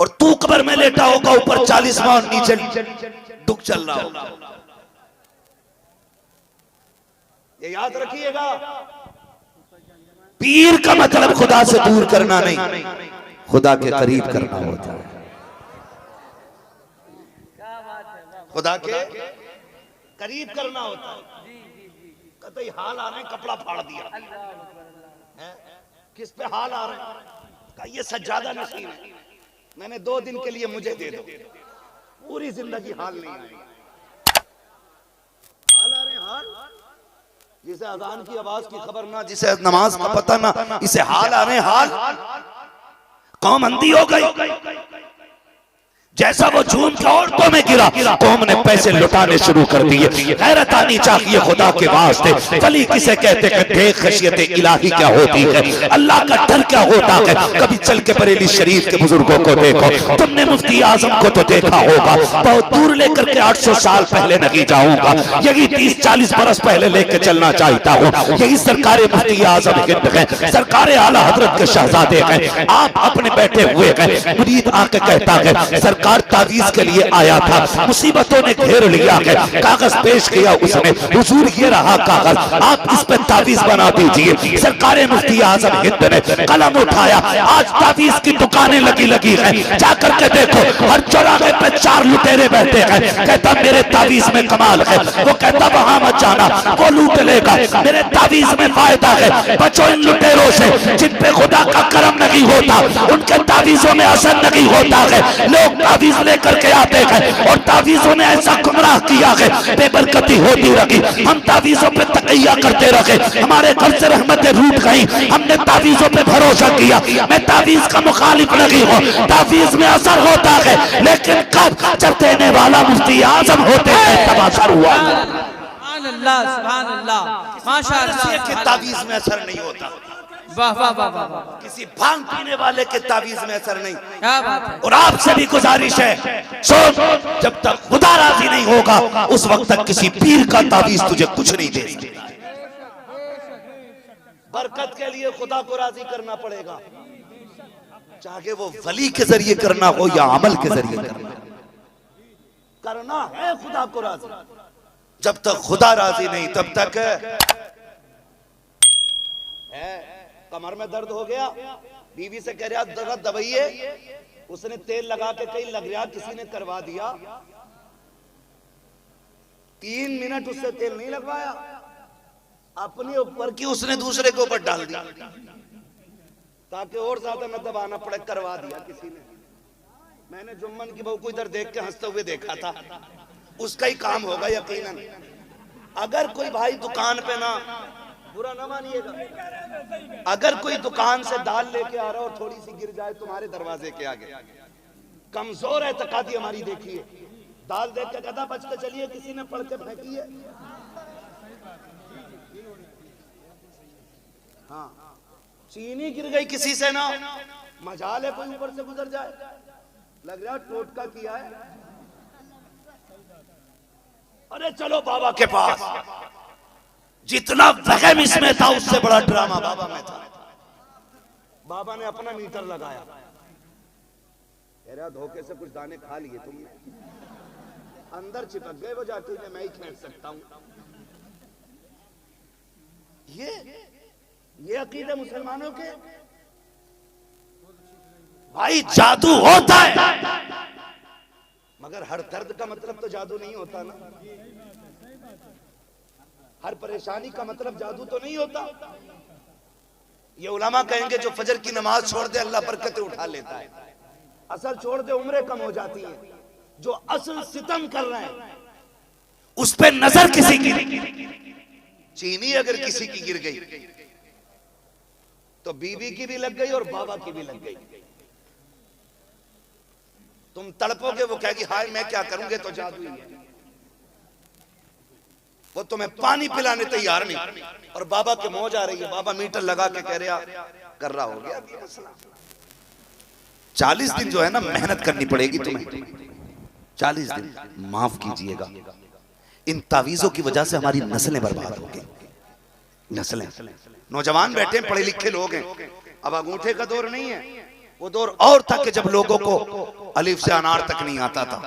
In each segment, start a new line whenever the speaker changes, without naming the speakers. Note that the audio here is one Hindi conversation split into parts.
और तू कब्र में लेटा होगा, ऊपर 40 माह नीचे दुख चल रहा होगा। ये याद रखिएगा, पीर का मतलब खुदा से दूर करना नहीं, खुदा के करीब करना होता है। खुदा के करीब करना होता है। कतई हाल आ रहे हैं, कपड़ा फाड़ दिया है? किस पे हाल आ रहे हैं? का ये सज्जादा नसीब है, मैंने 2 दिन के लिए मुझे दे दो, पूरी जिंदगी हाल नहीं आएगा। हाल आ रहे हैं, हाल, जिसे अजान की आवाज की खबर ना, जिसे नमाज का पता ना, इसे हाल आ रहे हैं। हाल कौम अंधी हो गई। जैसा वो झूम के औरतों में गिरा, कौम ने पैसे लुटाने शुरू कर दिए। गैरत आनी चाहिए खुदा के वास्ते। वली किसे कहते हैं? देख खशियत इलाही क्या होती है, अल्लाह का डर क्या होता है। कभी चल के बरेली शरीफ के बुजुर्गों को देखो, तुमने मुफ्ती आजम को तो देखा होगा, बहुत दूर लेकर के 800 साल पहले नहीं जाऊंगा, यही 30-40 बरस पहले लेके चलना चाहता हूँ। यही सरकार मुफ्ती आजम हिंद है, सरकार आला हजरत के शहजादे हैं। आप अपने बैठे हुए हैं, मुरीद आके कहता है सरकार तावीज के लिए आया था, मुसीबतों ने घेर लिया है, कागज पेश किया उसने, हुजूर ये रहा कागज, आप इस पे तावीज बना दीजिए। सरकार मुफ्ती आजम हिंद ने कलम उठाया, आज तावीज की दुकानें लगी हैं, जाकर के देखो हर चौराहे पे 4 लुटेरे बैठे हैं। कहता मेरे तावीज में कमाल है, वो कहता वहां मत जाना, वो लूट लेगा, मेरे तावीज में फायदा है। बचो इन लुटेरों से जिन पे खुदा का करम नहीं होता, उनके तावीजों में असर नहीं होता है। लोग तावीज लेकर के आते हैं और तावीजों ने ऐसा गुमराह किया है, बेबरकती होती रही। हम तावीजों पे तकैया करते रहे, हमारे घर से रहमतें रूठ गई, हमने तावीजों पे भरोसा किया। मैं तावीज का मुखालिफ नहीं हूँ, तावीज में असर होता है, लेकिन कब? जब देने वाला मुफ्ती आजम होते हैं तब असर हुआ।
सुभान अल्लाह, माशाअल्लाह।
तावीज में असर नहीं होता,
वाह वाह वाह वाह,
किसी भांग पीने वाले के तावीज में असर नहीं।
क्या बात है।
और आपसे भी गुजारिश है, सोच, जब तक खुदा राजी नहीं होगा उस वक्त तक किसी पीर का तावीज तुझे कुछ नहीं दे सकता। बरकत के लिए खुदा को राजी करना पड़ेगा, चाहे वो वली के जरिए करना हो या अमल के जरिए करना है खुदा को राजी। जब तक खुदा राजी नहीं तब तक है। कमर में दर्द हो गया, बीवी से कह रहा दर्द दबाइए, उसने तेल लगा के कहीं लग रहा, किसी ने करवा दिया, 3 मिनट उससे तेल नहीं लगवाया, अपने ऊपर की उसने दूसरे के ऊपर डाल दिया ताकि और ज्यादा न दबाना पड़े, करवा दिया किसी ने। मैंने जुम्मन की बहू को इधर देख के हंसते हुए देखा था, उसका ही काम होगा यकीनन। अगर कोई भाई दुकान पे ना, बुरा ना मानिएगा, अगर कोई दुकान से दाल लेके आ रहा और थोड़ी सी गिर जाए तुम्हारे दरवाजे के आगे, कमजोर है तकादी हमारी, देखिए दाल देख के कहता बच के चलिए, किसी ने पढ़ के फेंकी है। हाँ, चीनी गिर गई किसी से ना, मजाल है कोई ऊपर से गुजर जाए, लग रहा टोटका किया है। अरे चलो बाबा के पास, जितना वहम इसमें था उससे बड़ा ड्रामा बाबा में था। बाबा ने अपना मीटर लगाया, कह रहा धोखे से कुछ दाने खा लिए तुमने, अंदर चिपक गए वो, जाती है मैं ही खींच सकता हूं। ये अकीदे मुसलमानों के। भाई जादू होता है, मगर हर दर्द का मतलब तो जादू नहीं होता ना, हर परेशानी का मतलब जादू तो नहीं होता। ये उलमा कहेंगे जो फजर की नमाज छोड़ दे अल्लाह बरकतें उठा लेता है, असल छोड़ दे उम्रें कम हो जाती हैं। जो असल सितम कर रहे हैं उस पे नजर किसी की, चीनी अगर किसी की गिर गई तो बीवी की भी लग गई और बाबा की भी लग गई। तुम तड़पोगे, वो कहेगी हाय मैं क्या करूंगे, तो जादू ही है। वो तुम्हें पानी पिलाने तैयार नहीं, और बाबा के मौज आ रही है, बाबा मीटर लगा के कह रहा कर रहा हो गया। 40 दिन जो है ना मेहनत करनी पड़ेगी तुम्हें, 40 दिन। माफ कीजिएगा, इन तावीजों की वजह से हमारी नस्लें बर्बाद हो गई। नस्लें, नौजवान बैठे हैं, पढ़े लिखे लोग हैं, अब अंगूठे का दौर नहीं है, वो दौर और था कि जब लोगों को अलिफ से अनार तक नहीं आता था,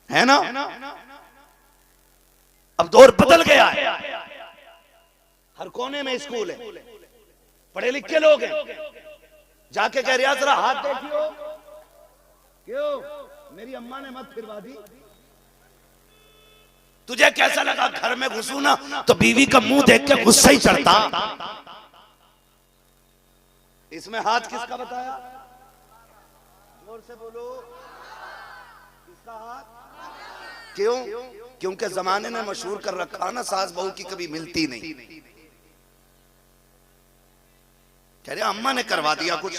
है ना। अब दौर बदल गया है, हर कोने में स्कूल है, पढ़े लिखे लोग हैं। जाके कह रिया जरा हाथ देखियो, क्यों मेरी अम्मा ने मत फिरवा दी। तुझे कैसा लगा घर में घुसू ना तो बीवी का मुंह देख के गुस्सा ही चढ़ता। इसमें हाथ किसका बताया, जोर से बोलो, किसका हाथ। क्यों? क्योंकि जमाने ने मशहूर कर रखा ना सास बहू की कभी मिलती नहीं। कह रहे अम्मा ने करवा दिया कुछ,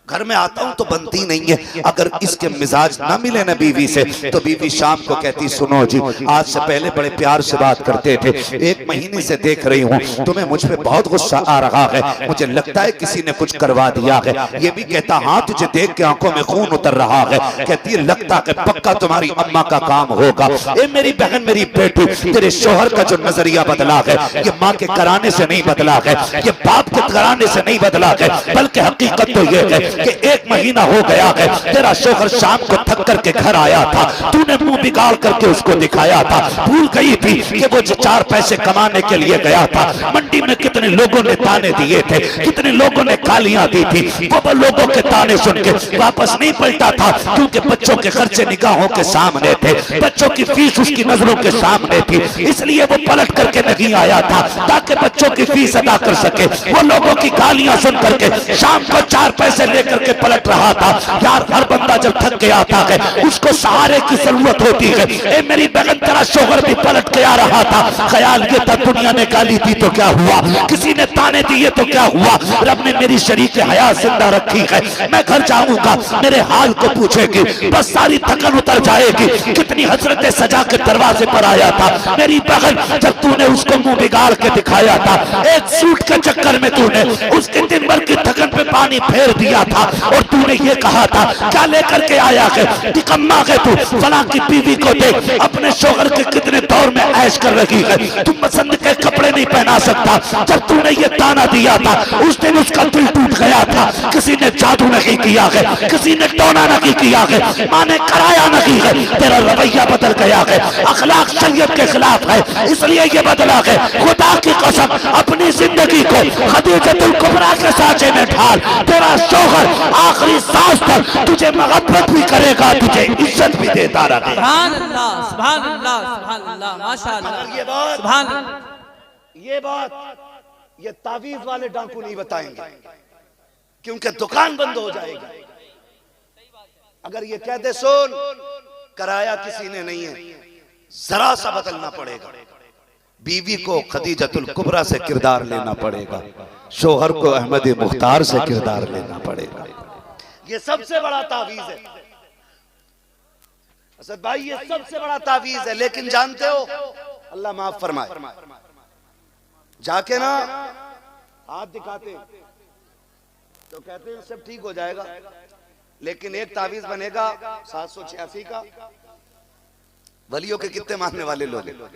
घर में आता हूं तो बनती नहीं है। अगर इसके मिजाज ना मिले ना बीवी से तो बीवी शाम को कहती सुनो जी आज से पहले बड़े प्यार से बात करते थे, 1 महीने से देख रही हूँ तुम्हें मुझ पे बहुत गुस्सा आ रहा है, मुझे लगता है किसी ने कुछ करवा दिया है। ये भी कहता हाँ तुझे देख के आंखों में खून उतर रहा है। कहती है लगता है पक्का तुम्हारी अम्मा का काम होगा। ए मेरी बहन मेरी बेटी, तेरे शोहर का जो नजरिया बदला है ये माँ के कराने से नहीं बदला है, ये बाप के कराने से नहीं बदला है, बल्कि हकीकत तो ये है कि 1 महीना हो गया है तेरा शोहर शाम को थक करके घर आया था, तूने मुंह बिगाड़ करके उसको दिखाया था, भूल गई थी कि वो 4 पैसे कमाने के लिए गया था। मंडी में कितने लोगों ने ताने दिए थे, कितने लोगों ने गालियां दी थी, वो लोगों के ताने सुन के वापस नहीं पलटा था क्योंकि बच्चों के खर्चे निगाहों के सामने थे, बच्चों की फीस उसकी नजरों के सामने थी, इसलिए वो पलट करके नहीं आया था ताकि बच्चों की फीस अदा कर सके। वो लोगों की गालियां सुन करके शाम को 4 पैसे लेकर के पलट रहा था। यार हर बंदा जब थक के आता है उसको सहारे की जरूरत होती है। ए मेरी बहन तेरा शोहर भी पलट के आ रहा था, ख्याल ये था दुनिया ने गाली दी तो क्या हुआ, किसी ने ताने दिए तो क्या हुआ, रब ने मेरी शरीक हयात जिंदा रखी है, मैं घर जाऊंगा मेरे हाल को पूछेगी, बस सारी थकन उतर जाएगी। कितनी हसरतें सजा के दरवाजे पर आया था मेरी बहन जब तूने उसको मुंह बिगाड़ के दिखाया था, एक सूट के चक्कर में तूने उसके दिन भर की थकन पे पानी फेर दिया था और तूने ये कहा था क्या लेकर के आया है, निकम्मा है तू, फला की बीवी को देख अपने शोहर के कितने दौर में ऐश कर रही है, तू पसंद के कपड़े नहीं पहना सकता। जब तूने ये ताना दिया था उस दिन उसका दिल टूट गया था। किसी ने जादू नहीं किया है, किसी ने टोना नहीं किया है, माँ ने कराया नहीं है, तेरा रवैया बदल गया है, अखलाक शरीयत के खिलाफ है इसलिए ये बदला है। खुदा की कसम अपनी जिंदगी को खदीजतुल कुबरा के साँचे में ढाल, तेरा शोहर आखिरी सांस तक तुझे मोहब्बत भी करेगा, तुझे इज्जत भी देता रहेगा।
सुभान अल्लाह सुभान अल्लाह सुभान अल्लाह माशाअल्लाह।
ये बात ये तावीज वाले डाकू नहीं बताएंगे क्योंकि दुकान बंद हो जाएगी। अगर ये कह दे सुन कराया किसी ने नहीं है, जरा सा बदलना पड़ेगा। बीवी को खदीजतुल कुबरा से किरदार लेना पड़ेगा, शोहर को अहमद मुख्तार से किरदार लेना पड़ेगा। ये सबसे बड़ा तावीज है असद भाई, ये सबसे बड़ा तावीज है। लेकिन जानते हो अल्लाह माफ फरमाए, जाके ना हाथ दिखाते तो कहते हैं सब ठीक हो जाएगा, लेकिन एक तावीज बनेगा 786 का। वलियों के कितने मानने वाले लोग हैं,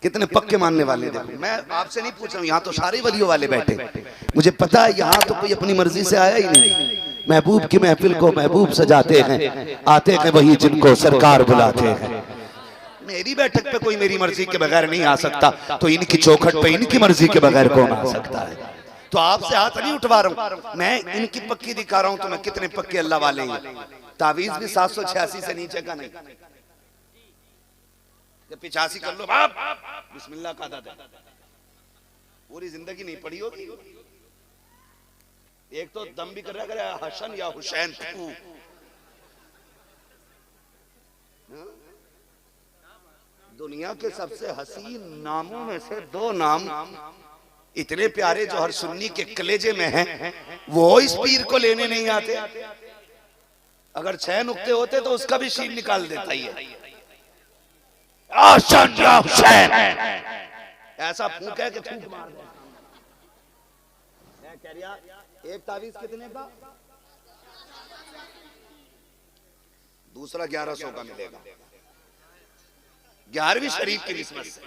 कितने पक्के मानने वाले देखो। मैं आपसे नहीं पूछ रहा हूँ, यहाँ तो सारे वलियों वाले बैठे, मुझे पता है यहाँ तो कोई अपनी मर्जी से आया ही नहीं। महबूब की महफिल को महबूब सजाते हैं, आते हैं वही जिनको सरकार बुलाते हैं। मेरी बैठक पे कोई मेरी मर्जी के बगैर नहीं आ सकता, तो इनकी चौखट पे इनकी मर्जी के बगैर कौन आ सकता है। तो आपसे हाथ नहीं उठवा रहा हूं, मैं इनकी पक्की दिखा रहा हूं, तो मैं कितने पक्के अल्लाह वाले हैं। तावीज भी 786 से नीचे का नहीं, 85 कर लो बाप, बिस्मिल्लाह का दादा, पूरी जिंदगी नहीं पड़ी होगी। एक तो दम भी कर रहा करे हसन या हुसैन, दुनिया के सबसे हसीन नामों में से 2 नाम इतने प्यारे जो हर सुन्नी के कलेजे में हैं, वो इस पीर को लेने नहीं आते। अगर 6 नुक्ते होते तो उसका भी शीन निकाल देता ही है। हसन या हुसैन ऐसा फूक है कि फूक मार दे। मैं कह रहा एक तावीज कितने का, दूसरा 1100 का मिलेगा, 11वीं शरीफ की किस्मत से,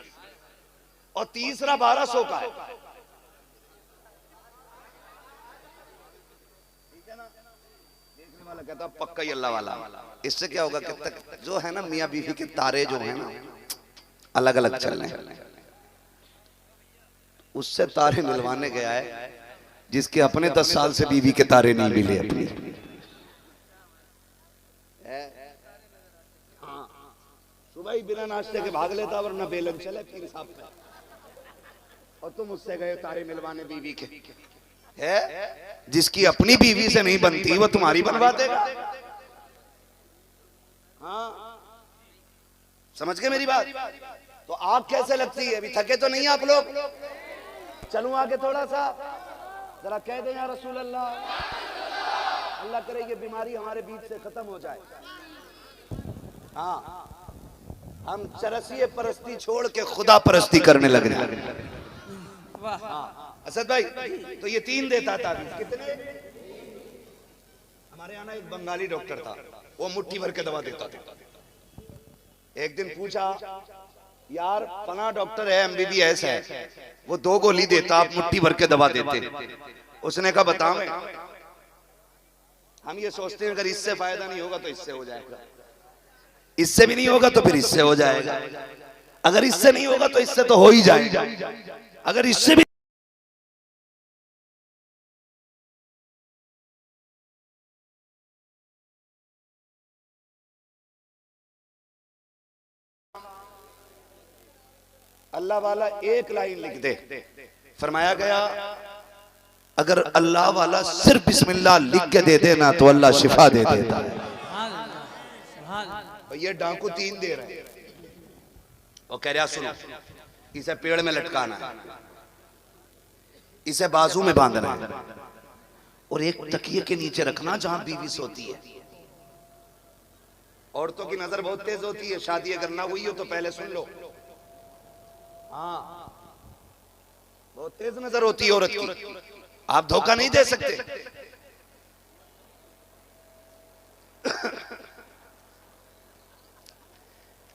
और तीसरा 1200 का है। देखने वाला कहता पक्का ही अल्लाह वाला। इससे क्या होगा कि तक जो है ना मियाँ बीवी के तारे जो है ना अलग अलग चल रहे हैं, उससे तारे मिलवाने गया है जिसके अपने 10 साल से बीवी के तारे नहीं मिले अपनी। सुबह ही बिना नाश्ते के भाग लेता वरना बेलन चले पीर साहब पे, और तुम उससे गए तारे मिलवाने बीवी के। है जिसकी अपनी बीवी से नहीं बनती वो तुम्हारी बनवा देगा। हाँ समझ गए मेरी बात? तो आग कैसे लगती है? अभी थके तो नहीं आप लोग? चलूं आगे थोड़ा सा, जरा कह दें या रसूल अल्लाह। अल्लाह करे ये बीमारी हमारे बीच से खत्म हो जाए। हाँ हम चरसिए परस्ती छोड़ के खुदा परस्ती करने लग रहे हैं। असद भाई तो ये 3 देता था। कितने? हमारे यहाँ एक बंगाली डॉक्टर था, वो मुट्ठी भर के दवा देता था। एक दिन पूछा यार फला डॉक्टर है MBBS है, वो 2 गोली देता, आप मुट्ठी भर के दवा देते। उसने कहा बताओ। हम ये सोचते हैं अगर इससे फायदा नहीं होगा तो इससे हो जाएगा, इससे भी नहीं होगा तो फिर इससे हो जाएगा, अगर इससे नहीं होगा तो इससे तो हो ही जाएगा, अगर इससे भी अल्लाह वाला एक लाइन लिख दे। फरमाया गया अगर अल्लाह वाला सिर्फ बिस्मिल्लाह लिख के दे देना तो अल्लाह शिफा दे देता है। ये डाकू 3 दे रहे हैं, वो कह रहा सुनो इसे पेड़ में लटकाना है, इसे बाजू में बांधना है और एक तकिए के नीचे रखना जहां बीवी सोती है। औरतों की नजर बहुत तेज होती है, शादी अगर ना हुई हो तो पहले सुन लो। हाँ बहुत तेज नजर होती है औरत की, आप धोखा नहीं दे सकते।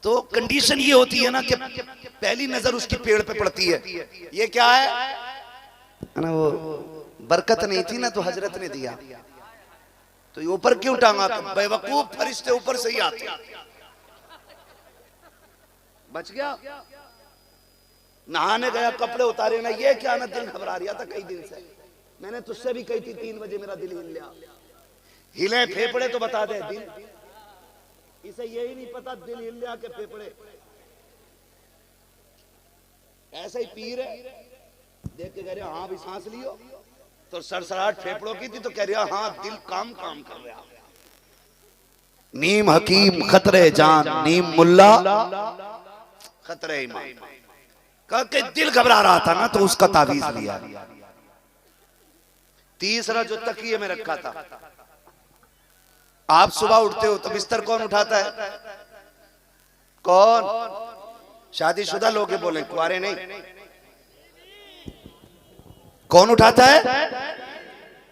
तो कंडीशन ये होती है ना कि पहली नजर उसकी पेड़ पे पड़ती है। ये क्या है ना, वो बरकत नहीं थी ना तो हजरत ने दिया, तो ये ऊपर क्यों टांगा? बेवकूफ फरिश्ते ऊपर से ही आते। बच गया। नहाने गया, कपड़े उतारे ना, ये क्या ना दिल घबरा रहा था कई दिन से। मैंने तुझसे भी कही थी 3 बजे मेरा दिल हिल गया। हिले फेफड़े तो बता दे दिल, इसे यही नहीं पता दिल हिल गया के फेफड़े। ऐसे ही पीर है, देख के कह रहे हाँ भी सांस लियो, तो सरसराहट फेफड़ों की थी तो कह रहा हाँ दिल काम कर रहा। नीम हकीम खतरे जान, नीम मुल्ला खतरे ईमान। कह के दिल घबरा रहा था ना तो उसका तावीज लिया। तीसरा जो तकिए में रखा था, आप सुबह उठते हो तो बिस्तर कौन उठाता है? कौन? शादीशुदा लोग बोले, कुंवारे नहीं। कौन उठाता है?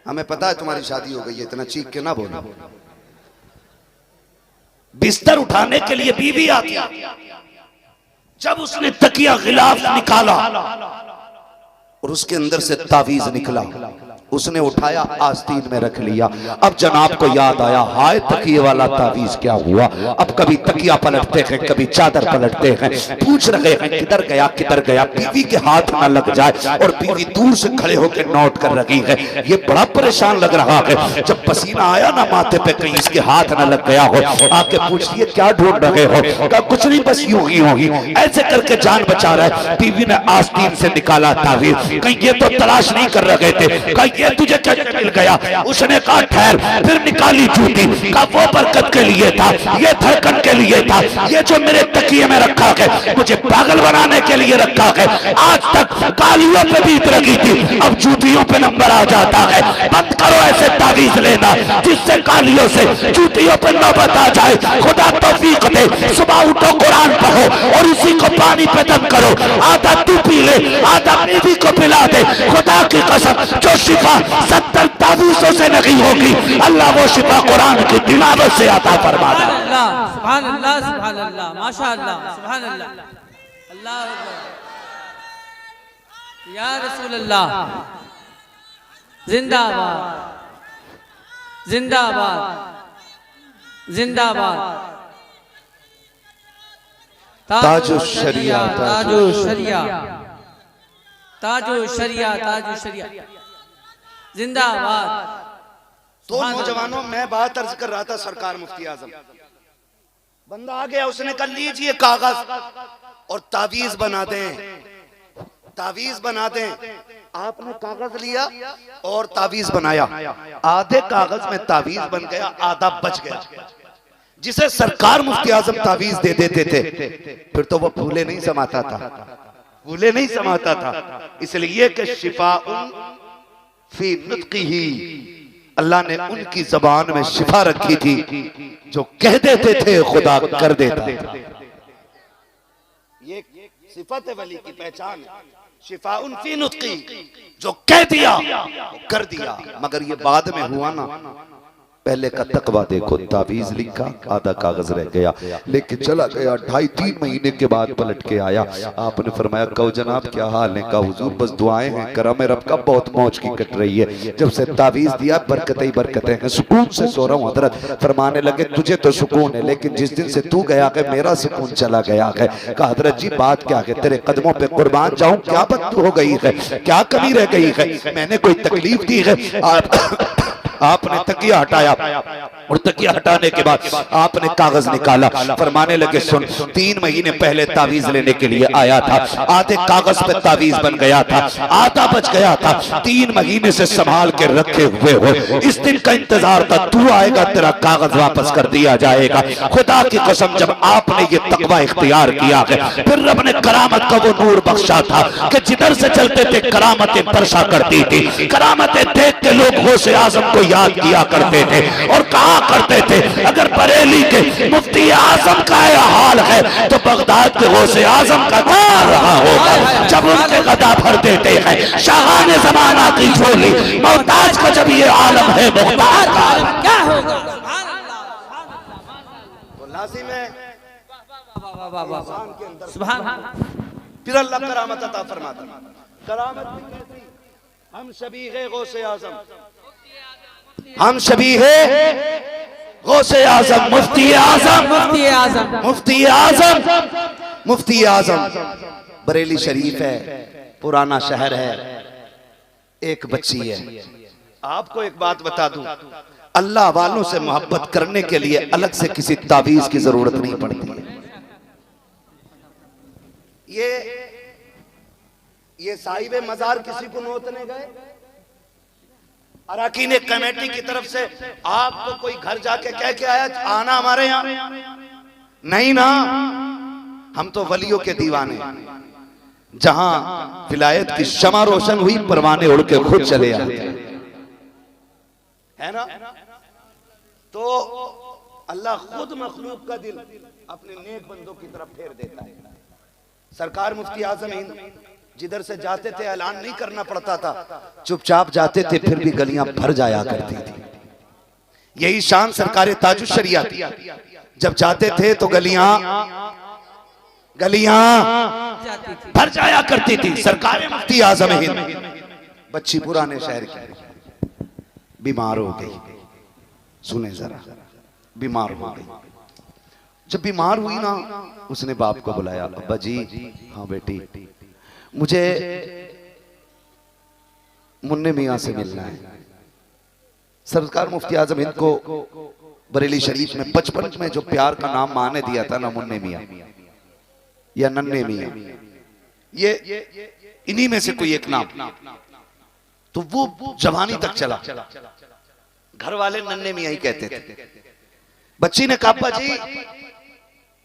हमें पता है तुम्हारी शादी हो गई है, इतना चीख के ना बोलो। बिस्तर उठाने के लिए बीवी आती। जब उसने तकिया गिलाफ निकाला और उसके अंदर से तावीज निकला, उसने उठाया, आस्तीन में रख लिया। अब जनाब को याद आया, हाय तकिए वाला तावीज क्या हुआ? अब कभी तकिया पलटते हैं, कभी चादर पलटते हैं, पूछ रहे हैं किधर गया किधर गया, बीवी के हाथ ना लग जाए। और बीवी दूर से खड़े होकर नोट कर रही है। ये बड़ा परेशान लग रहा है। जब पसीना आया ना माथे पे, कहीं इसके हाथ ना लग गया हो, आके पूछिए क्या ढूंढ रहे हो? कहा कुछ नहीं, बस यूं ही होगी। ऐसे करके जान बचा रहा है। बीवी ने आस्तीन से निकाला तावीज। कहीं ये तो तलाश नहीं कर रहे थे, कहीं ये तुझे क्या मिल गया? उसने कहा ठहर। फिर निकाली जूती, कहा वो बरकत के लिए था, ये धड़कन के लिए था, ये जो मेरे तकिए में रखा है मुझे पागल बनाने के लिए रखा है। आज तक कालियों पे बीत रखी थी, अब जूतियों पे नंबर आ जाता है। बंद करो ऐसे तावीज लेना जिससे कालियों से जूतियों पे नौबत आ जाए। खुदा तौफीक दे, सुबह उठो कुरान पढ़ो और उसी को पानी पे दम करो। आधा तू पी ले, आधा बीवी को पिला दे। खुदा की कसम जो शिफा 70 ताबीज़ों से नहीं होगी, अल्लाह वो शिफा कुरान की तिलावत से अता फरमा दे।
सुभान अल्लाह, सुभान अल्लाह, माशाअल्लाह, सुभान अल्लाह, अल्लाह अकबर, या रसूल अल्लाह, जिंदाबाद। जिंदाबाद जिंदाबाद।
ताजो शरिया
ताजो शरिया ताजो शरिया ताजो शरिया जिंदाबाद।
तो नौजवानों, मैं बात अर्ज कर रहा था सरकार मुफ्ती आजम, बंदा आ गया, उसने कहा लीजिए कागज और तावीज बना दें, तावीज बना दें। आपने कागज लिया और तावीज बनाया, आधे कागज में तावीज बन गया, आधा बच गया। जिसे सरकार मुफ्ती आजम तावीज दे देते थे फिर तो वो फूले नहीं समाता था, फूले नहीं समाता था। इसलिए कि शिफाउन फी नुत्क़िही, अल्लाह ने उनकी जबान में शिफा रखी थी, जो कह देते थे खुदा कर देता था। ये सिफत वली की पहचान है, शिफाउन फी नुत्क़ी, जो कह दिया कर दिया। मगर ये बाद में हुआ ना, पहले का तकवा देखो, तावीज लिखा, आधा कागज रह गया, लेकिन चला गया। 2.5-3 महीने के बाद पलट के आया। आपने फरमाया, कहो जनाब क्या हाल है? कहा हुजूर बस दुआएं हैं, करम रब का बहुत मौज की कट रही है। जब से तावीज दिया बरकतें ही बरकतें हैं, सुकून से सो रहा हूं। हजरत फरमाने लगे, तुझे तो सुकून है, लेकिन जिस दिन से तू गया है मेरा सुकून चला गया है। कहा हजरत जी बात क्या है? तेरे कदमों पे कुर्बान जाऊं, क्या बद हो गई है, क्या कमी रह गई है, मैंने कोई तकलीफ दी है? आपने तकिया हटाया और तकिया हटाने के बाद आपने कागज निकाला। फरमाने लगे, सुन, 3 महीने पहले तावीज लेने के लिए आया था, आधे कागज पे तावीज बन गया था, आधा बच गया था, 3 महीने से संभाल के रखे हुए हो। इस दिन का इंतजार था, तू आएगा, तेरा कागज वापस कर दिया जाएगा। खुदा की कसम, जब आपने ये तकवा इख्तियार किया है, फिर रब ने करामत का वो नूर बख्शा था कि जिधर से चलते थे करामतें बरसा करती थी। करामतें देख के लोग गौसे आजम को याद किया करते थे और कहा करते थे, अगर बरेली के मुफ्ती आजम का यह हाल है तो बगदाद के गौसे आजम का क्या रहा होगा। जब उनके गदा भर देते हैं शाहाने जमाना की झोली, मोहताज का जब ये आलम है मुख्तार का
क्या होगा?
तो लाजिम है
सुभान अल्लाह।
फिर अल्लाह करामत अता फरमाता। करामत भी कैसी? हम शबीहे गौसे आजम, हम शबीहे गौसे आजम, मुफ्ती आजम,
मुफ्ती आजम,
मुफ्ती आजम, मुफ्ती आजम। बरेली शरीफ है, पुराना शहर है, एक बच्ची है। आपको एक बात बता दूं, अल्लाह वालों से मोहब्बत करने के लिए अलग से किसी तावीज की जरूरत नहीं पड़ती है। ये साहिब मजार किसी को नोतने गए, अराकीन कमेटी की तरफ से आपको कोई घर जाके कह के आया आना हमारे यहाँ? नहीं ना, हम तो वलियों के दीवाने, जहां विलायत की शमा रोशन हुई परवाने उड़ के खुद चले आते है ना। तो अल्लाह खुद मखलूक का दिल अपने नेक बंदों की तरफ फेर देता है। सरकार मुफ्ती आजम हिंद जिधर से जाते थे ऐलान नहीं करना पड़ता था, चुपचाप जाते थे, फिर भी गलियां भर जाया करती थी। यही शान सरकार ताजुश शरिया थी। जब जाते थे तो गलियां भर जाया करती थी। सरकार मुफ्ती आजम हिंद, बच्ची पुराने शहर की बीमार हो गई। सुने जरा, बीमार हो गई। जब बीमार हुई ना, उसने बाप को बुलाया, अब्बा जी, हाँ बेटी, मुझे मुन्ने मियाँ से मिलना है। सरकार मुफ्ती आजम हिंद को बरेली शरीफ में बचपन में जो प्यार का नाम माँ ने दिया था ना, मुन्ने मियाँ या नन्हे मियाँ, ये इन्हीं में से कोई एक नाम। तो वो जवानी तक चला, घर वाले नन्हे मियाँ ही कहते थे। बच्ची ने कहा, अब्बा जी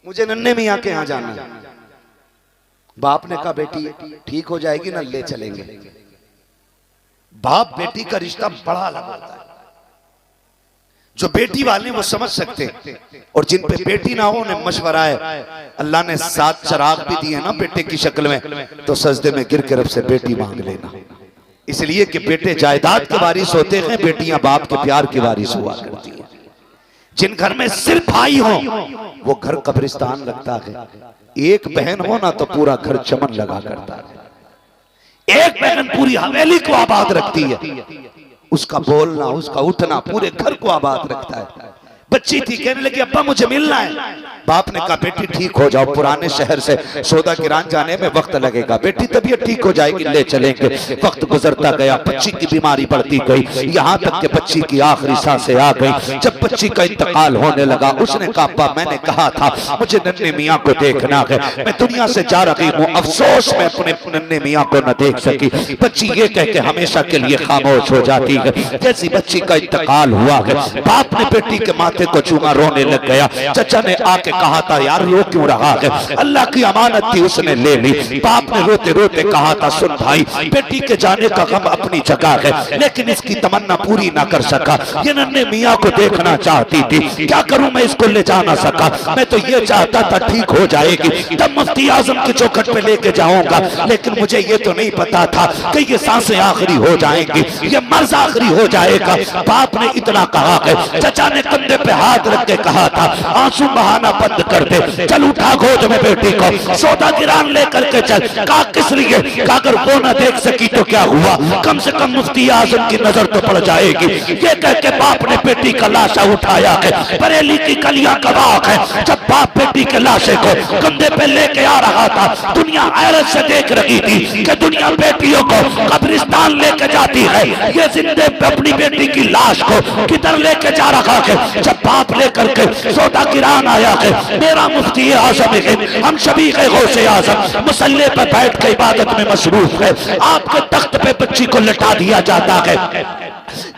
मुझे नन्हे मियाँ के यहाँ जाना है। बाप ने कहा, बेटी ठीक हो जाएगी ना, ले चलेंगे। बाप बेटी का रिश्ता बड़ा अलग होता है। जो बेटी वाले वो समझ सकते, और जिन पे बेटी ना हो उन्हें मशवरा है। अल्लाह ने 7 चिराग भी दिए ना बेटे की शक्ल में, तो सजदे में गिर के रब से बेटी मांग लेना। इसलिए कि बेटे जायदाद के वारिस होते हैं, बेटियां बाप के प्यार की वारिस हुआ करती हैं। जिन घर में सिर्फ भाई हो वो घर कब्रिस्तान लगता है। एक बहन हो ना तो पूरा घर चमन लगा करता है। एक बहन पूरी हवेली को आबाद रखती है। उसका बोलना, उसका उठना पूरे घर को आबाद रखता है। बच्ची थी, कहने लगी अब्बा मुझे मिलना है। बाप ने कहा बेटी ठीक हो जाओ, पुराने शहर से सौदा गिरान जाने में वक्त लगेगा, बेटी तबीयत ठीक हो जाएगी, ले चलेंगे। वक्त गुजरता गया, बच्ची की बीमारी बढ़ती गई, यहाँ तक कि बच्ची की आखिरी सांसें आ गई। जब बच्ची का इंतकाल होने लगा, उसने कहा अब्बा मैंने कहा था मुझे नन्हे मियाँ को देखना है, मैं दुनिया से जा रही हूँ, अफसोस मैं अपने नन्हे मियाँ को न देख सकी। बच्ची ये कह के हमेशा के लिए खामोश हो जाती है। जैसी बच्ची का इंतकाल हुआ है, बाप ने बेटी के माथे को चूमा, रोने लग गया। चचा ने आके कहा था यार रो क्यों रहा है, अल्लाह की अमानत थी उसने ले ली। बाप ने रोते रोते कहा था सुन भाई, बेटी के जाने का गम अपनी जगह है, लेकिन इसकी तमन्ना पूरी ना कर सका। ये नन्हे मियाँ को देखना चाहती थी, क्या करूं मैं इसको ले जा ना सका। मैं तो ये चाहता था ठीक हो जाएगी तब मुफ्ती आजम की चौखट पे लेके जाऊंगा, लेकिन मुझे ये तो नहीं पता था कि ये सांसें आखिरी हो जाएंगी, ये मर्ज आखिरी हो जाएगा। बाप ने इतना कहा है। चचा ने कंधे पे हाथ रख के कहा था आंसू बहाना बंद कर दे, चल उठा गोद में बेटी को, सौदा गिरान लेकर के चल। कहा किस लिए? कहा अगर वो ना देख सकी तो क्या हुआ, कम से कम मुफ्ती आजम की नजर तो पड़ जाएगी। ये कह के बाप ने बेटी का लाशा उठाया है। बरेली की गलियां गवाह है, जब बाप बेटी के लाशे को कंधे पे लेके आ रहा था, दुनिया हैरत से देख रही थी कि दुनिया बेटियों को कब्रिस्तान लेके जाती है, ये जिंदे अपनी बेटी की लाश को किधर लेके जा रहा है। जब बाप लेकर के सौदा गिरान आया है, मेरा मुफ्ती आजम है, हम सभी के गौसे आजम मुसल्ले पर बैठ के इबादत में मसरूफ है। आपके तख्त पे बच्ची को लटा दिया जाता है,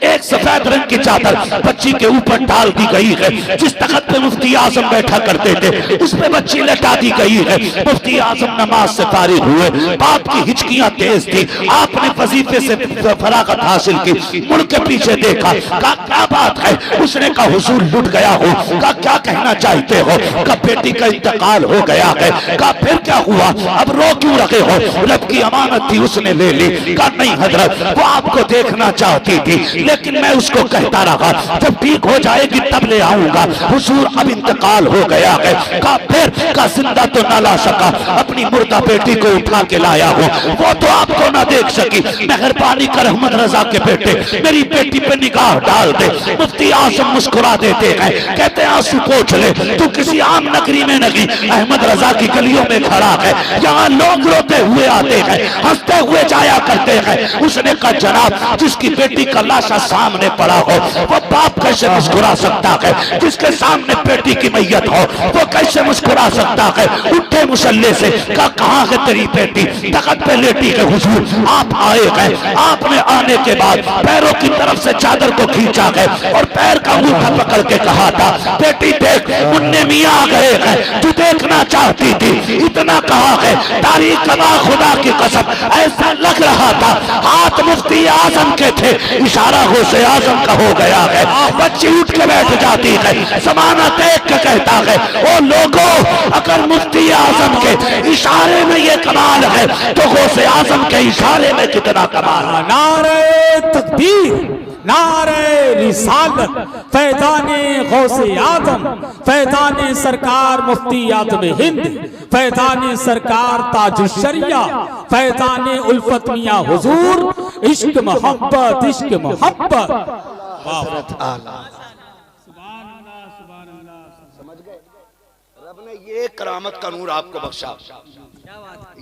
एक सफेद रंग की चादर बच्ची के ऊपर डाल दी गई है। जिस तख्त पे मुफ्ती आजम बैठा करते थे उस पे बच्ची लटा दी गई है। मुफ्ती आजम नमाज से फारिग हुए, बाप की हिचकियां तेज थी, आपने वजीफे से फरागत हासिल की, मुड़ के पीछे देखा, कहा क्या बात है। उसने कहा हुजूर लुट गया हो। कहा क्या कहना चाहते हो? कहा बेटी का इंतकाल हो गया है। कहा फिर क्या हुआ, अब रो क्यों रखे हो? रब की अमानत थी उसने ले ली। कहा नहीं हजरत, वो आपको देखना चाहती थी, लेकिन मैं उसको कहता रहा जब ठीक हो जाएगी तब ले आऊंगा। हुजूर अब इंतकाल हो गया है। कहा फिर? कहा जिंदा तो ना ला सका, अपनी मुर्दा बेटी को उठा के लाया हूँ, वो तो आपको ना देख सकी। मेहरबानी कर अहमद रजा के बेटे मेरी बेटी पे निगाह डाल दे। मुफ्ती आजम मुस्कुरा देते हैं, कहते हैं आंसू पोंछ ले, तू किसी आम नगरी में नहीं अहमद रजा की गलियों में खड़ा है, यहाँ लोग रोते हुए आते हैं, हंसते हुए जाया करते हैं। उसने कहा जनाब जिसकी बेटी का लाशा सामने पड़ा हो वो बाप कैसे मुस्कुरा सकता है, जिसके सामने बेटी की मैयत हो वो कैसे मुस्कुरा सकता है। उठे मुसल्ले से, कहा कहाँ है तेरी बेटी? तख्त पे लेटी है हुजूर, आप आए हैं। आपने आने के बाद पैरों की तरफ से चादर को खींचा है और पैर का अंगूठा पकड़ के कहा था बेटी देख मुन्ने मियाँ आ गए हैं, तू देखना चाहती थी, इतना कहा है। तारीख गवाह खुदा की कसम ऐसा लग रहा था हाथ मुफ्ती आजम के थे, इशारा गौसे आजम का हो गया है। बच्ची उठ के बैठ जाती है, जमाना देख के कहता है ओ लोगों अगर मुफ्ती आजम के इशारे में ये कमाल है तो गौसे आजम के इशारे में कितना कमाल है।
नारे तकबीर, नारे रिसालत, फैजाने गौसे आजम, फैजाने सरकार मुफ्ती आजम हिंद, फैजाने सरकार ताजुश्शरिया, फैजाने उल्फत मियां हुजूर, इश्क मोहब्बत, इश्क मोहब्बत।
समझ गए? रब ने ये करामत का नूर आपको बख्शा,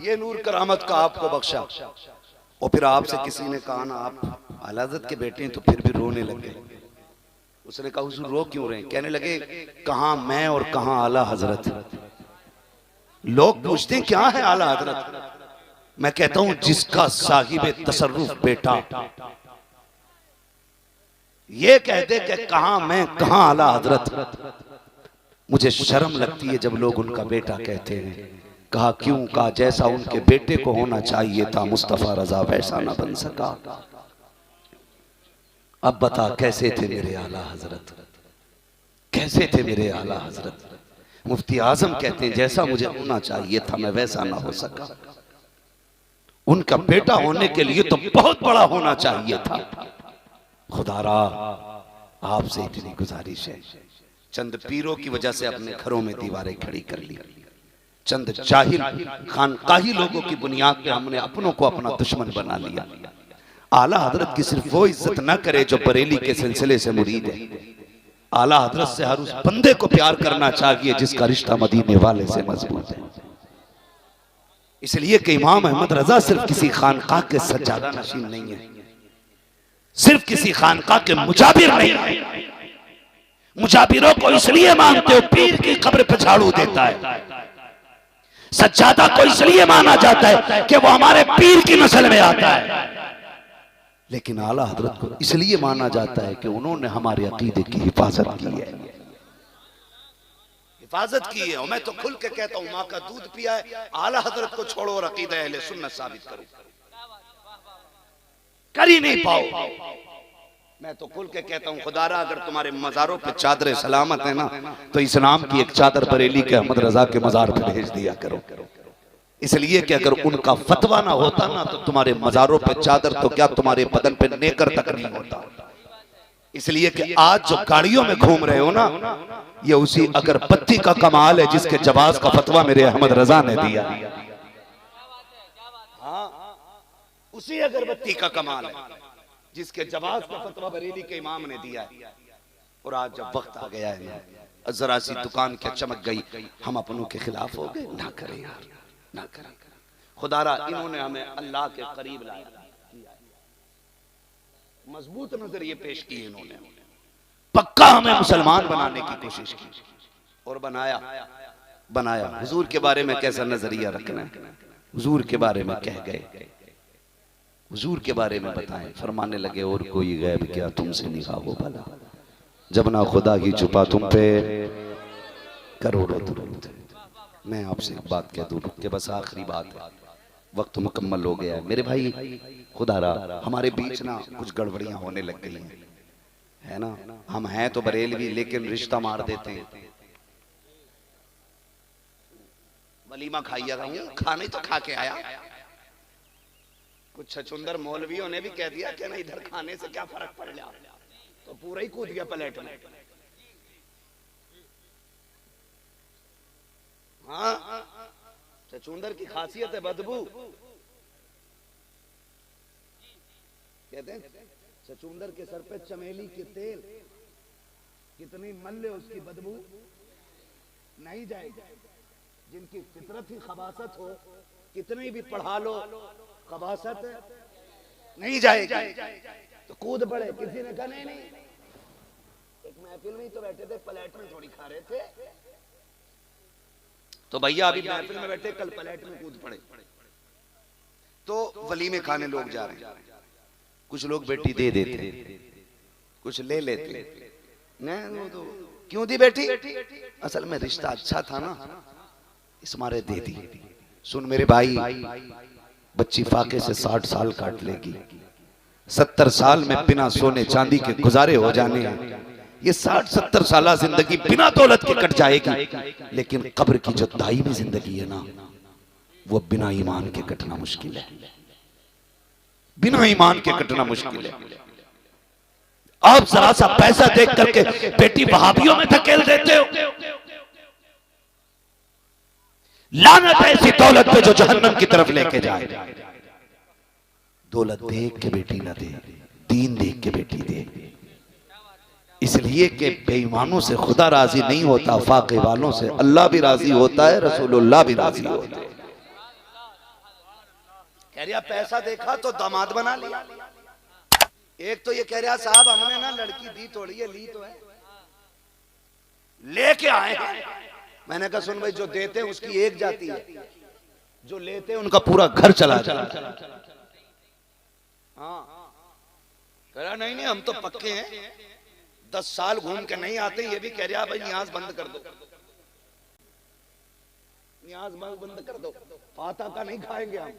ये नूर करामत का आपको बख्शा। और फिर आपसे किसी ने कहा ना आप आला हज़रत के बेटे हैं, तो फिर भी रोने लगे। उसने कहा हुजूर रो क्यों रहे? कहने लगे कहां मैं और कहां आला हजरत। लोग पूछते हैं क्या है आला हजरत? मैं कहता हूं जिसका साहिब तसर्रुफ बेटा ये कह दे कि कहां मैं कहां आला हजरत, मुझे शर्म लगती है जब लोग उनका बेटा कहते हैं। कहा क्यों? कहा जैसा उनके बेटे को होना चाहिए था मुस्तफा रजा वैसा ना बन सका। अब बता कैसे थे मेरे आला हजरत, कैसे थे मेरे आला हजरत? मुफ्ती आजम कहते हैं जैसा मुझे होना चाहिए था मैं वैसा ना हो सका। उनका बेटा होने के लिए तो बहुत बड़ा होना चाहिए था। खुदारा आपसे इतनी गुजारिश है, चंद पीरों की वजह से अपने घरों में दीवारें खड़ी कर ली, चंद जाहिल खानकाही लोगों की बुनियाद पे हमने अपनों को अपना दुश्मन बना लिया। आला हजरत की सिर्फ वो इज्जत ना करे जो बरेली के सिलसिले से मुरीद है। आला हजरत से हर उस बंदे को प्यार करना चाहिए जिसका रिश्ता मदीने वाले से मजबूत है। इसलिए कि इमाम अहमद रजा सिर्फ किसी खानकाह के सज्जादा नशीन नहीं है, सिर्फ किसी खानकाह के मुजाबिर नहीं है। मुजाबिरों को इसलिए मानते हो पीर की कब्र पर झाड़ू देता है, सज्जादा को इसलिए माना जाता है कि वो हमारे पीर की नस्ल में आता है, लेकिन आला हजरत को इसलिए माना जाता है कि उन्होंने हमारे अकीदे की हिफाजत की है, हिफाजत की है। और मैं तो खुल के कहता हूं, माँ का दूध पिया है, आला हजरत को छोड़ो और अकीदा अहले सुन्नत साबित करो, कर ही नहीं पाओ। मैं तो खुल के कहता हूं, खुदारा अगर तुम्हारे मजारों पे चादर सलामत है ना, तो इस्लाम की एक चादर बरेली के अहमद रजा के मजार पे भेज दिया करो। इसलिए कि अगर उनका फतवा ना होता ना, तो तुम्हारे मजारों पे चादर तो क्या तुम्हारे बदन पे नेकर तक नहीं होता। इसलिए कि आज जो गाड़ियों में घूम रहे हो ना, ये उसी अगरबत्ती का कमाल है जिसके जवाज का फतवा मेरे अहमद रजा ने दिया। हाँ, उसी अगरबत्ती का कमाल है जिसके जवाज का फतवा बरेली के इमाम ने दिया है। और आज जब वक्त आ गया है ना, जरा सी दुकान क्या चमक गई, हम अपनों के खिलाफ हो गए। ना करें यार, ना करें। खुदारा इन्होंने हमें अल्लाह के करीब लाया, मजबूत नजरिए पेश किए इन्होंने, पक्का हमें मुसलमान बनाने की कोशिश की और बनाया। हुजूर के बारे में कैसा नजरिया रखना है, हुजूर के बारे में कह गए, हुजूर के बारे में बताएं। फरमाने लगे और कोई गैब क्या तुमसे निगाह भला, जब ना खुदा की छुपा तुम पे करोड़ों दुरूद। मैं आपसे एक बात कह दूं कि बस आखिरी बात है, वक्त मुकम्मल हो गया है मेरे भाई। खुदारा हमारे बीच ना कुछ गड़बड़ियां होने लग गई हैं, है ना। हम हैं तो बरेलवी, लेकिन रिश्ता मार देते हैं। वलीमा खाइएगा, खाने तो खा के आया। कुछ छचुंदर मौलवियों ने भी कह दिया कि ना इधर खाने से क्या फर्क पड़ गया, तो पूरा ही कूद गया प्लेट में। हाँ, छचुंदर की खासियत है बदबू। कहते हैं छचुंदर के सर पे चमेली के तेल, कितनी मल्ले उसकी बदबू नहीं जाएगी। जिनकी फितरत ही खबासत हो, कितनी भी पढ़ा लो, खबासत नहीं जाएगी तो कूद पड़े। किसी ने कहा नहीं। एक महफिल में ही तो बैठे थे, प्लेट में थोड़ी खा रहे थे, तो भैया अभी महफिल में बैठे, कल प्लेट में कूद पड़े। तो वलीमे खाने लोग जा रहे हैं, कुछ लोग बेटी दे देते, कुछ ले लेते। नहीं तो क्यों दी बेटी, असल में रिश्ता अच्छा था ना, इस मारे दे दी। सुन मेरे भाई, बच्ची फाके से 60 साल काट लेगी, 70 साल में बिना सोने चांदी के गुजारे हो जाने हैं। ये 60-70 साल जिंदगी बिना दौलत के कट जाएगी, लेकिन कब्र की जो दायमी जिंदगी है ना, वो बिना ईमान के कटना मुश्किल है, बिना ईमान के कटना मुश्किल है। आप जरा सा पैसा देख करके बेटी वहाबियों में धकेल देते हो। लानत है ऐसी दौलत पे जो जहन्नम की तरफ लेके जाए। दौलत देख के बेटी ना दे, दीन देख के बेटी दे। इसलिए कि बेईमानों से खुदा राजी नहीं होता, फाके वालों से अल्लाह भी राजी होता है, रसूलुल्लाह भी राजी होते हैं। कह रहा पैसा देखा तो दामाद बना लिया। एक तो ये कह रहा साहब हमने ना लड़की दी थोड़ी है, ली तो है, लेके आए हैं। मैंने कहा सुन भाई, जो देते हैं उसकी एक जाती है, जो लेते हैं उनका पूरा घर चला जाता है। हाँ, कह रहा नहीं हम तो पक्के हैं, 10 साल घूम के नहीं आते। ये भी कह रहा भाई न्याज बंद कर दो, न्याज बंद कर दो, फाता का नहीं खाएंगे हम।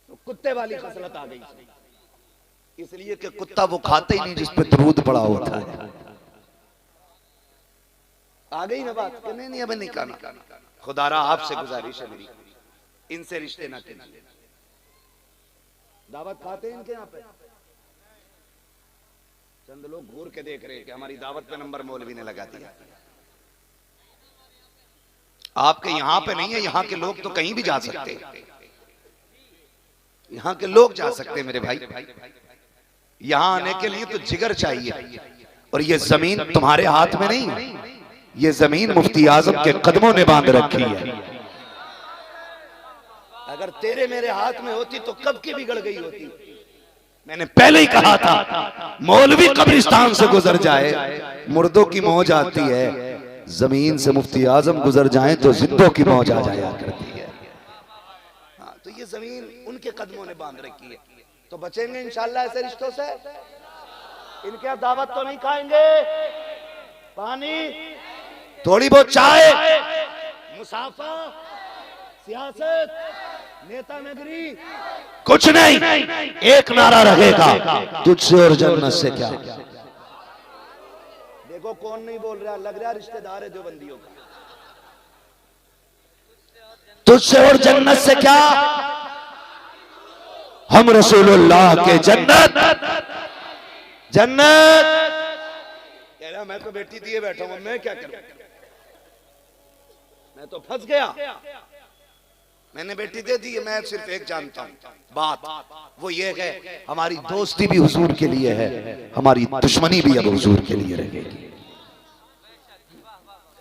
तो कुत्ते वाली खसलत आ गई, इसलिए कि कुत्ता वो खाते ही नहीं जिस पे दरूद पड़ा होता है। आ गई ना बात, नहीं अब नहीं खाना। खुदारा आपसे गुजारिश है मेरी, इनसे रिश्ते ना कीजिए। दावत खाते हैं इनके यहाँ पे, चंद लोग घूर के देख रहे हैं कि हमारी दावत पे नंबर मौलवी ने लगा दिया। आपके यहाँ पे नहीं है, यहाँ के लोग तो कहीं भी जा सकते हैं। यहां के लोग जा सकते हैं मेरे भाई, यहां आने के लिए तो जिगर चाहिए। और ये जमीन तुम्हारे हाथ में नहीं, ये जमीन मुफ्ती आजम के कदमों ने बांध रखी है। अगर तेरे मेरे हाथ में होती तो कब की बिगड़ गई होती। मैंने पहले ही कहा था, मौलवी कब्रिस्तान से गुजर जाए मुर्दों की मौज आती है, जमीन से मुफ्ती आजम गुजर जाए तो जिंदों की मौज आ जाया करती है। हाँ, तो ये जमीन उनके कदमों ने बांध रखी है, तो बचेंगे इंशाल्लाह ऐसे रिश्तों से। इनके यहाँ दावत तो नहीं खाएंगे, पानी, थोड़ी बहुत चाय, मुसाफा, सियासत, नेता नगरी, कुछ नहीं। एक नारा रहेगा, तुझसे और जन्नत से क्या। देखो कौन नहीं बोल रहा, लग रहा रिश्तेदार है देवबंदियों का। तुझसे और जन्नत से क्या, हम रसूलुल्लाह के जन्नत जन्नत। कह रहा मैं तो बेटी दिए बैठा हूं, मैं क्या करूं, मैं तो फंस गया। मैंने बेटी दे दी, मैं सिर्फ एक जानता हूं बात, वो ये है हमारी दोस्ती भी हुजूर के लिए है, हमारी दुश्मनी भी अब हुजूर के लिए रहेगी।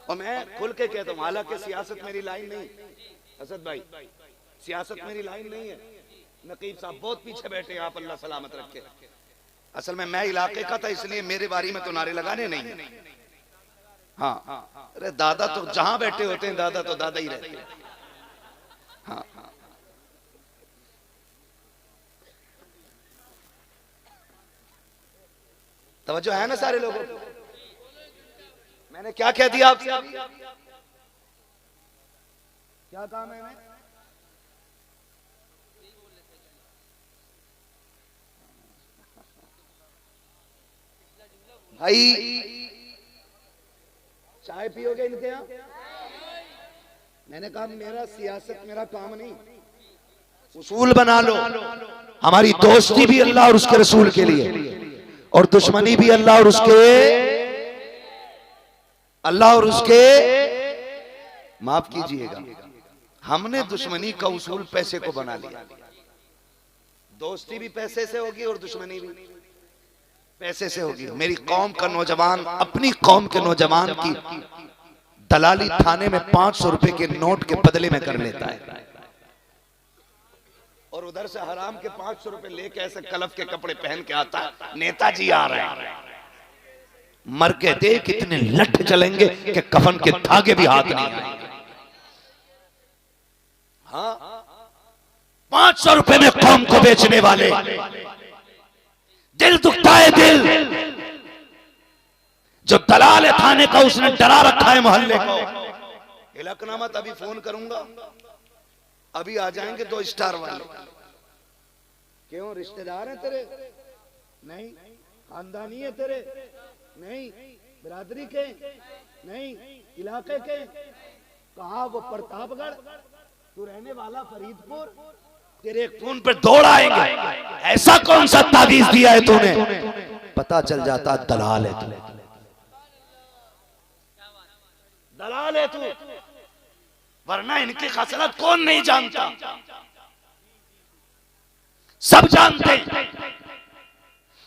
और मैं खुल के कहता हूं, हालांकि सियासत मेरी लाइन नहीं, असद भाई सियासत मेरी लाइन नहीं है। नकीब साहब बहुत पीछे बैठे, आप अल्लाह सलामत रखे। असल में मैं इलाके का था, इसलिए मेरे बारी में तो नारे लगाने नहीं। हाँ, अरे दादा तो जहां बैठे होते हैं, दादा तो दादा ही रहते हैं। हाँ, तवज्जो है ना सारे लोगों को। मैंने क्या कह दिया आपसे, क्या कहा मैंने? भाई चाय पियोगे इनके यहाँ? मैंने कहा मेरा सियासत मेरा काम नहीं, उसूल बना लो। हमारी दोस्ती भी अल्लाह और उसके रसूल के लिए, और दुश्मनी भी अल्लाह और उसके माफ कीजिएगा, हमने दुश्मनी का उसूल पैसे को बना लिया। दोस्ती भी पैसे से होगी और दुश्मनी भी पैसे से होगी। मेरी कौम का नौजवान अपनी कौम के नौजवान की दलाली थाने में 500 रुपए के नोट के बदले में कर लेता है, और उधर से हराम के 500 रुपए लेके ऐसे कलफ के कपड़े पहन के आता है, नेताजी आ रहे हैं। मर के देख कितने लठ चलेंगे कि कफन के धागे भी हाथ नहीं आएंगे। हाँ, 500 रुपए में कौम को बेचने वाले, दिल दुखता है दिल। जो दलाल थाने का उसने डरा रखा है मोहल्ले को। इलाकनामा अभी फोन करूंगा, अभी आ जाएंगे 2 स्टार वाले। क्यों, रिश्तेदार हैं तेरे? नहीं। खानदानी है तेरे? नहीं। बिरादरी के? नहीं। इलाके के? कहा वो प्रतापगढ़, तू रहने वाला फरीदपुर, तेरे फोन पर दौड़ आएंगे। ऐसा कौन सा तावीज दिया है तूने? पता चल जाता दलाल है तू, दलाल है तू, वरना इनकी खसलत कौन नहीं जानता, सब जानते हैं।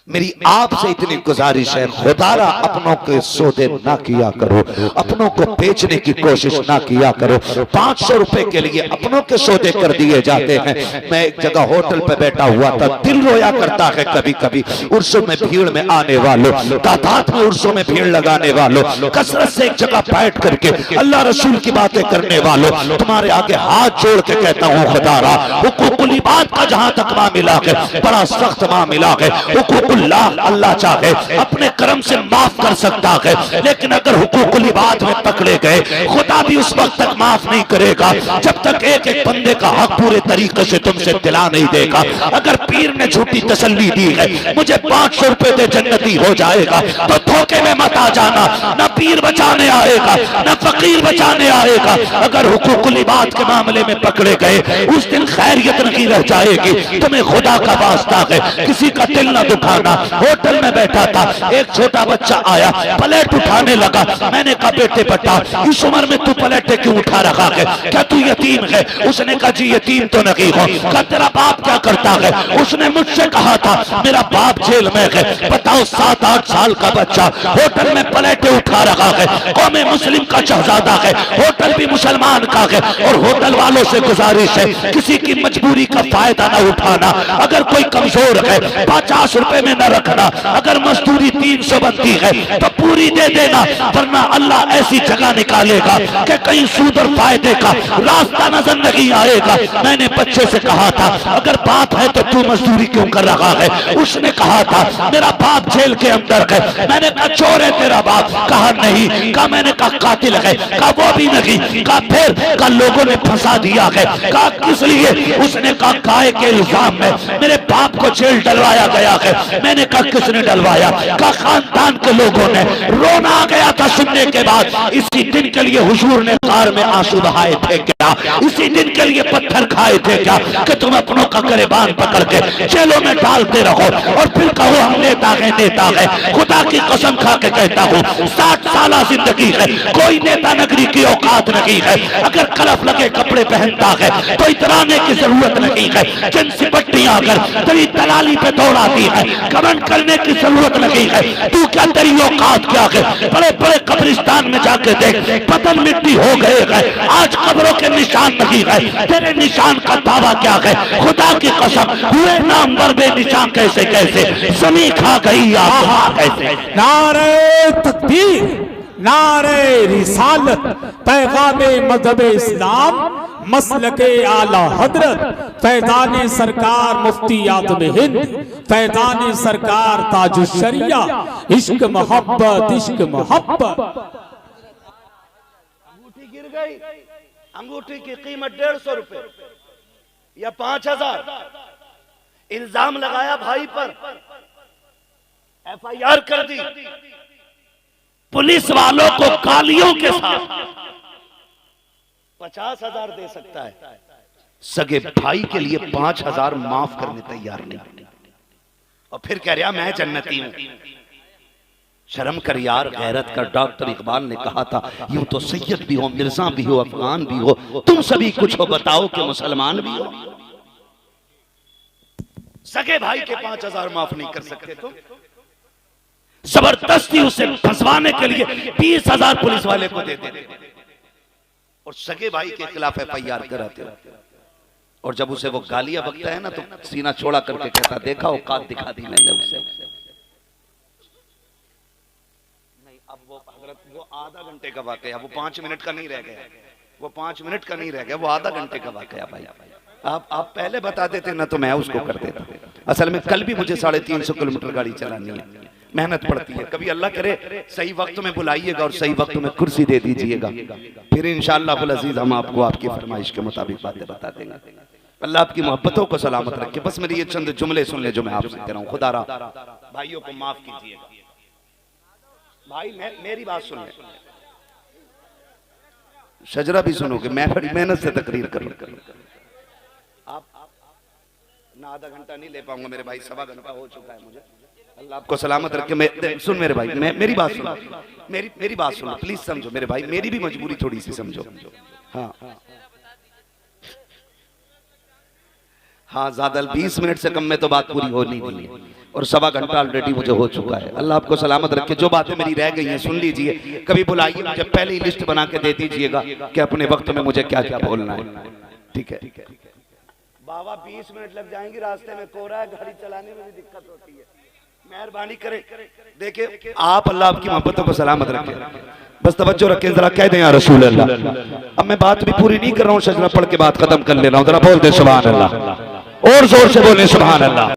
मेरी आपसे इतनी गुजारिश है, खुदारा अपनों के सौदे ना किया करो, अपनों को बेचने की कोशिश ना किया करो। 500 रुपए के लिए अपनों के सौदे कर दिए जाते हैं। मैं एक जगह होटल पे बैठा हुआ था, दिल रोया करता है कभी कभी। उर्सों में भीड़ में आने वालों, तादाद में उर्सों में भीड़ लगाने वालों, कसरत से एक जगह बैठ करके अल्लाह रसूल की बातें करने वालों, तुम्हारे आगे हाथ जोड़ के कहता हूँ खुदारा, हुकूकुल इबाद का जहां तक मामला है, बड़ा सख्त मामला है। हुकूकुल अल्लाह चाहे अपने कर्म से माफ कर सकता है, लेकिन अगर हुकूकुल इबाद में पकड़े गए, खुदा भी उस वक्त तक माफ नहीं करेगा जब तक एक एक बंदे का हक पूरे तरीके से तुमसे दिला नहीं देगा। अगर पीर ने झूठी तसल्ली दी है, मुझे 500 रुपए दे जन्नती हो जाएगा, तो धोखे में मत आ जाना। न पीर बचाने आएगा, न फकीर बचाने आएगा। अगर हुकूकुल इबाद के मामले में पकड़े गए, उस दिन खैरियत नहीं रह जाएगी। तुम्हें खुदा का वास्ता है, किसी का दिल न दुखाना, पुराना, होटल में बैठा था, एक छोटा बच्चा आया, प्लेट उठाने लगा। मैंने कहा बेटे बेटा, इस उम्र में तू प्लेट क्यों उठा रखा है, क्या तू यतीम है? उसने कहा जी यतीम तो नहीं हो। क्या तेरा बाप क्या करता है? उसने मुझसे कहा था मेरा बाप जेल में है। बताओ 7-8 साल का बच्चा होटल में प्लेटें उठा रखा है, कौमे मुस्लिम का शहजादा है, होटल भी मुसलमान का है। और होटल वालों से गुजारिश है किसी की मजबूरी का फायदा न उठाना। अगर कोई कमजोर है 50 रुपए में न रखना, अगर मजदूरी 300 बनती है तो पूरी दे देना, वरना अल्लाह ऐसी जगह निकालेगा कि कहीं सूद और फायदे का रास्ता नजर नहीं आएगा। मैंने बच्चे से कहा था अगर बात है तो तू मजदूरी क्यों कर रहा है? उसने कहा था मेरा बाप जेल के अंदर है। मैंने कहा चोर है तेरा बाप? कहा नहीं। कहा मैंने कहा कातिल है? कहा वो भी नहीं। कहा फिर? कहा लोगों ने फंसा दिया है। कहा किस लिए? उसने कहा गाय के इल्जाम में मेरे बाप को जेल डलवाया गया है। मैंने कहा किसने डलवाया? कहा खानदान के लोगों ने। रोना आ गया था सुनने के बाद। इसी दिन के लिए हुजूर ने कार में आंसू बहाए थे क्या? इसी दिन के लिए पत्थर खाए थे क्या कि तुम अपनों का गरेबान पकड़ के जेलों में डालते रहो और फिर कहो हम नेता है नेता है? खुदा की कसम खा के कहता हूँ 60 साल जिंदगी है, कोई नेता नगरी की औकात नहीं है। अगर कलफ लगे कपड़े पहनता है तो इतराने की जरूरत नहीं है। जिनसी पट्टियां अगर तेरी दलाली पे दौड़ाती है, कमेंट करने की जरूरत नहीं है। तू क्या, तेरी औकात क्या है? बड़े बड़े कब्रिस्तान में जाके देख, पतन मिट्टी हो गए हैं, आज कब्रों के निशान नहीं है। तेरे निशान का दावा क्या है? खुदा की कसम हुए नामवर बेनिशान कैसे कैसे, जमीन खा गई आप कैसे।
नारे तकबीर, नारे रिसालत, पैगामे मजहब इस्लाम, मसलके आला हजरत, फैजाने सरकार मुफ्ती आज़म हिंद, फैजाने सरकार ताजुश्शरिया, इश्क मोहब्बत, इश्क मोहब्बत।
अंगूठी गिर गई, अंगूठी की कीमत 150 रुपए या 5000। इल्जाम लगाया भाई पर, FIR कर दी। पुलिस वालों को गालियों के साथ 50,000 दे सकता है, सगे भाई के लिए 5,000 माफ करने तैयार नहीं। और फिर कह रहा मैं जन्नती हूं। शर्म कर यार, गैरत कर। डॉक्टर इकबाल ने कहा था यूं तो सैयद भी हो, मिर्जा भी हो, अफगान भी हो, तुम सभी कुछ हो, बताओ कि मुसलमान भी हो। सगे भाई के 5,000 माफ नहीं कर सकते तो जबरदस्ती उसे फंसवाने के लिए 20,000 पुलिस वाले को देते और सगे भाई के खिलाफ FIR कराते। और जब उसे वो गालियां बकता है ना तो सीना चौड़ा करके कहता देखा औकात दिखा दी मैंने उसे। नहीं, अब वो आधा घंटे का वाकया, वो 5 मिनट का नहीं रह गया, वो 5 मिनट का नहीं रह गया, वो आधा घंटे का वाकया। भाई आप पहले बता देते ना तो मैं उसको कर देता। असल में कल भी मुझे 350 किलोमीटर गाड़ी चलानी है, मेहनत पड़ती है। कभी अल्लाह करे सही वक्त में बुलाइएगा और सही वक्त में कुर्सी दे दीजिएगा, फिर इंशाअल्लाह अज़ीज़ हम आपको आपकी फरमाइश के मुताबिक बातें बता देंगे। अल्लाह आपकी मोहब्बतों को सलामत रखे। बस मेरी ये चंद जुमले सुन ले जो मैं आपसे कह रहा हूँ। खुदा भाइयों को माफ कीजिएगा। भाई मेरी बात सुन ले, शजरा भी सुनोगे, मैं बड़ी मेहनत से तकरीर करूँ। आप ना आधा घंटा नहीं ले पाऊंगा मेरे भाई, 1.25 घंटा हो चुका है मुझे। अल्लाह आपको सलामत रखे। सुन मेरे भाई, मेरी बात सुनो, मेरी बात सुनो प्लीज, समझो मेरे भाई, मेरी भी मजबूरी थोड़ी सी समझो। हाँ ज्यादा 20 मिनट से कम में तो बात पूरी होनी नहीं है और 1.25 घंटा ऑलरेडी मुझे हो चुका है। अल्लाह आपको सलामत रखे। जो बातें मेरी रह गई हैं सुन लीजिए, कभी बुलाइए मुझे पहले ही लिस्ट बना के दे दीजिएगा कि अपने वक्त में मुझे क्या क्या बोलना है। ठीक है बाबा, 20 मिनट लग जाएंगे, रास्ते में कोहरा है, गाड़ी चलाने में भी दिक्कत होती है, मेहरबानी करें। देखिए आप अल्लाह आपकी मोहब्बतों को सलामत रखें। बस तवज्जो रखें, जरा कह दें या रसूल अल्लाह। अब मैं बात भी पूरी नहीं कर रहा हूँ, शजरा पढ़ के बात खत्म कर ले रहा हूँ। जरा बोल दे सुभान अल्लाह, और जोर से बोले सुभान अल्लाह।